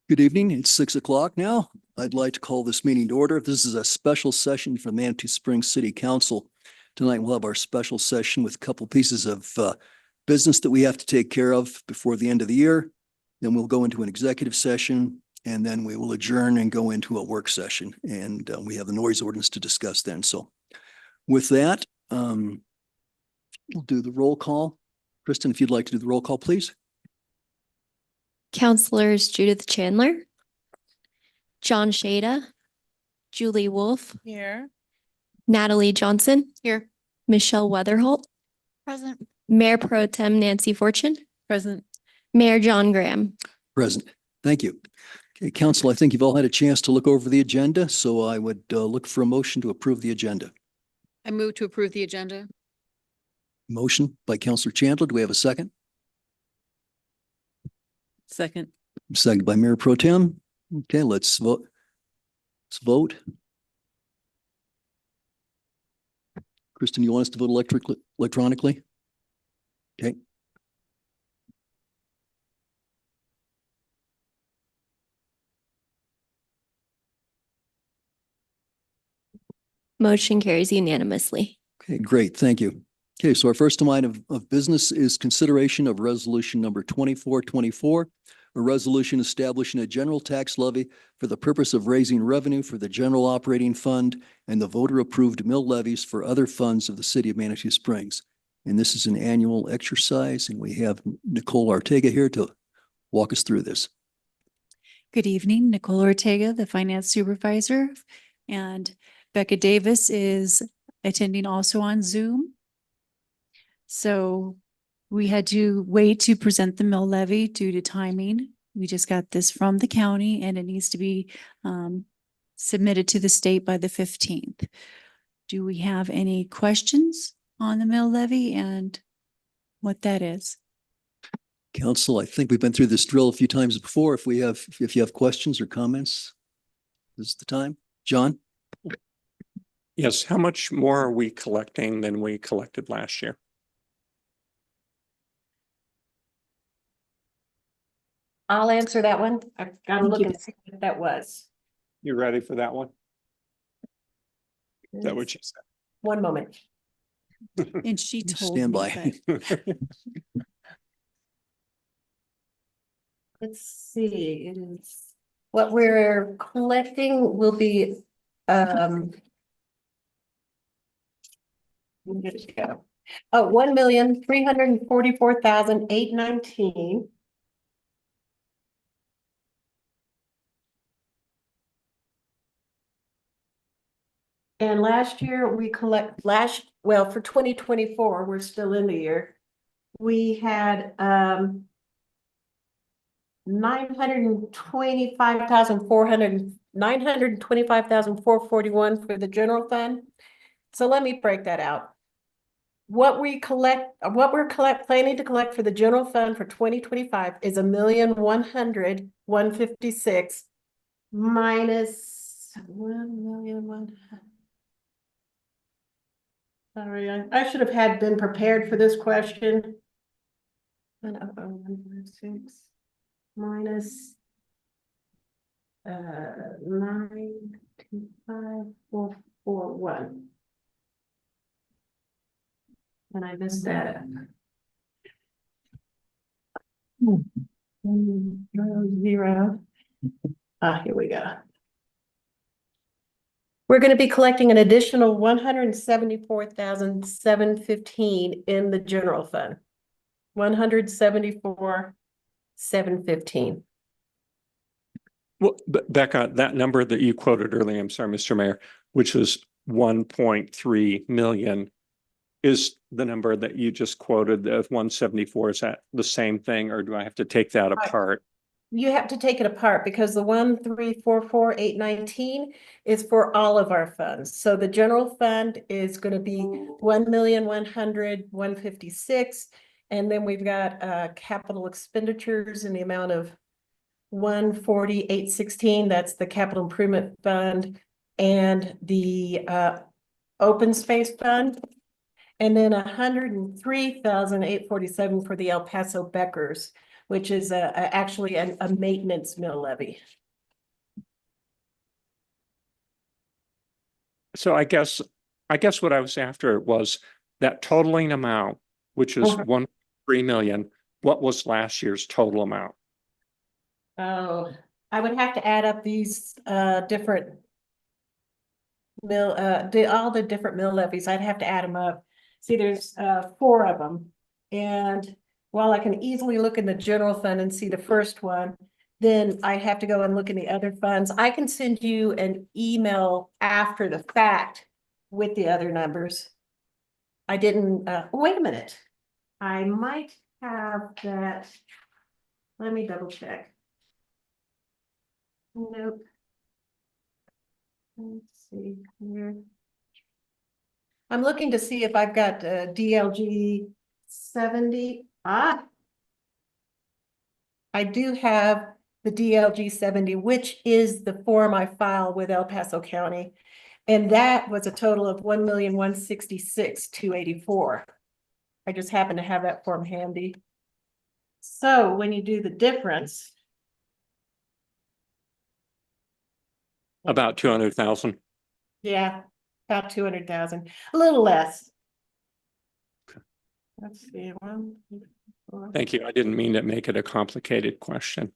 Good evening. It's 6 o'clock now. I'd like to call this meeting to order. This is a special session for Manitou Springs City Council. Tonight we'll have our special session with a couple pieces of business that we have to take care of before the end of the year. Then we'll go into an executive session and then we will adjourn and go into a work session. And we have the noise ordinance to discuss then. So with that, we'll do the roll call. Kristen, if you'd like to do the roll call, please. Counselors Judith Chandler, John Shada, Julie Wolf, Here. Natalie Johnson, Here. Michelle Weatherholt, Present. Mayor Pro Tem Nancy Fortune, Present. Mayor John Graham. Present. Thank you. Okay, Council, I think you've all had a chance to look over the agenda, so I would look for a motion to approve the agenda. I move to approve the agenda. Motion by Councilor Chandler. Do we have a second? Second. Second by Mayor Pro Tem. Okay, let's vote. Let's vote. Kristen, you want us to vote electronically? Okay. Motion carries unanimously. Okay, great. Thank you. Okay, so our first item of business is consideration of resolution number 2424, a resolution establishing a general tax levy for the purpose of raising revenue for the general operating fund and the voter-approved mill levies for other funds of the city of Manitou Springs. And this is an annual exercise, and we have Nicole Ortega here to walk us through this. Good evening, Nicole Ortega, the Finance Supervisor, and Becca Davis is attending also on Zoom. So we had to wait to present the mill levy due to timing. We just got this from the county and it needs to be submitted to the state by the 15th. Do we have any questions on the mill levy and what that is? Council, I think we've been through this drill a few times before. If you have questions or comments, this is the time. John? Yes, how much more are we collecting than we collected last year? I'll answer that one. I've got to Thank look you. and see what that was. You ready for that one? Is that what you said? One moment. And she told Stand me, by. but Let's see, it is, what we're collecting will be, where did it go? Oh, 1,344,819. And last year we well, for 2024, we're still in the year. We had, 925,441 for the general fund. So let me break that out. What we're planning to collect for the general fund for 2025 is 1,100,156 minus 1,100,000. Sorry, I should have been prepared for this question. 106 minus 925,441. And I missed that. Zero. Here we go. We're going to be collecting an additional 174,715 in the general fund. 174,715. Well, Becca, that number that you quoted earlier, I'm sorry, Mr. Mayor, which was 1.3 million, is the number that you just quoted of 174. Is that the same thing, or do I have to take that apart? You have to take it apart because the 1,344,819 is for all of our funds. So the general fund is going to be 1,100,156. And then we've got capital expenditures in the amount of 140,816. That's the capital improvement fund and the open space fund. And then 103,847 for the El Paso Beckers, which is actually a maintenance mill levy. So I guess what I was after was that totaling amount, which is Okay. 1.3 million. What was last year's total amount? Oh, I would have to add up these different all the different mill levies. I'd have to add them up. See, there's 4 of them. And while I can easily look in the general fund and see the first one, then I have to go and look in the other funds. I can send you an email after the fact with the other numbers. I didn't, wait a minute. I might have that. Let me double check. Nope. Let's see here. I'm looking to see if I've got DLG 70. I do have the DLG 70, which is the form I file with El Paso County. And that was a total of 1,166,284. I just happen to have that form handy. So when you do the difference, About 200,000. yeah, about 200,000, a little less. Let's see, 1, 2, 4. Thank you. I didn't mean to make it a complicated question.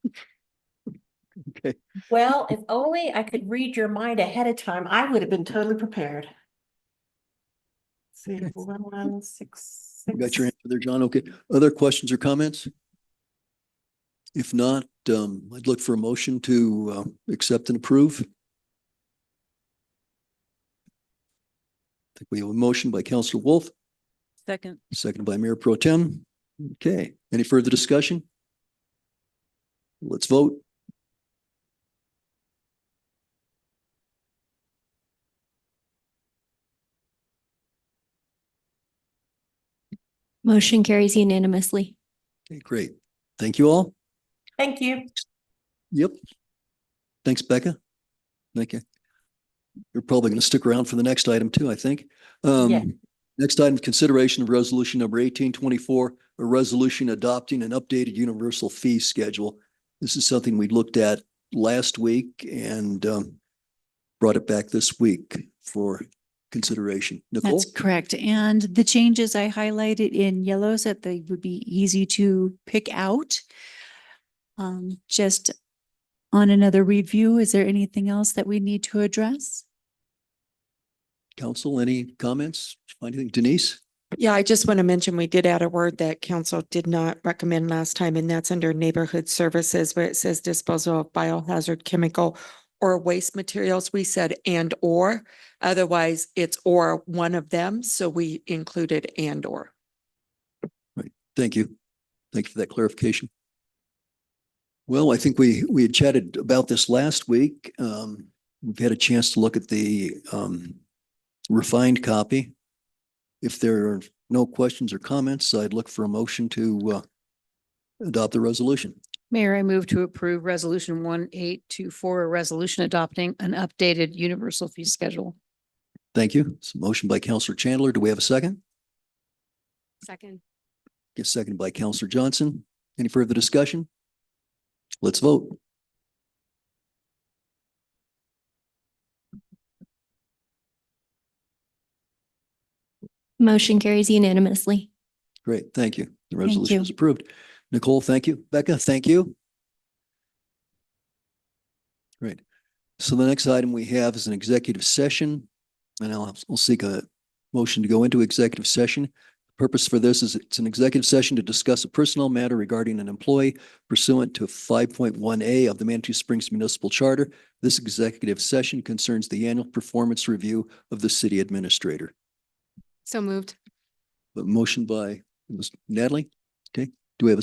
Okay, Well, if only I could read your mind ahead of time, I would have been totally prepared. Let's see, Okay. 1,166. got your answer there, John. Okay, other questions or comments? If not, I'd look for a motion to accept and approve. I think we have a motion by Counselor Wolf, Second. seconded by Mayor Pro Tem. Okay, any further discussion? Let's vote. Motion carries unanimously. Okay, great. Thank you all. Thank you. Yep. Thanks, Becca. Thank you. You're probably going to stick around for the next item too, I think. Yeah. Next item, consideration of resolution number 1824, a resolution adopting an updated universal fee schedule. This is something we looked at last week and brought it back this week for consideration. Nicole? That's correct. And the changes I highlighted in yellow so that they would be easy to pick out. Just on another review, is there anything else that we need to address? Council, any comments? Anything? Denise? Yeah, I just want to mention, we did add a word that council did not recommend last time, and that's under neighborhood services where it says disposal of biohazard chemical or waste materials. We said and or, otherwise it's or one of them. So we included and or. Thank you. Thank you for that clarification. Well, I think we had chatted about this last week. We've had a chance to look at the refined copy. If there are no questions or comments, I'd look for a motion to adopt the resolution. Mayor, I move to approve resolution 1824, a resolution adopting an updated universal fee schedule. Thank you. It's a motion by Counselor Chandler. Do we have a second? Second. Get seconded by Counselor Johnson. Any further discussion? Let's vote. Motion carries unanimously. Great, thank you. The Thank resolution you. is approved. Nicole, thank you. Becca, thank you. Great. So the next item we have is an executive session, and I'll seek a motion to go into executive session. The purpose for this is it's an executive session to discuss a personnel matter regarding an employee pursuant to 5.1A of the Manitou Springs Municipal Charter. This executive session concerns the annual performance review of the city administrator. So moved. A motion by Natalie. Okay, do we have a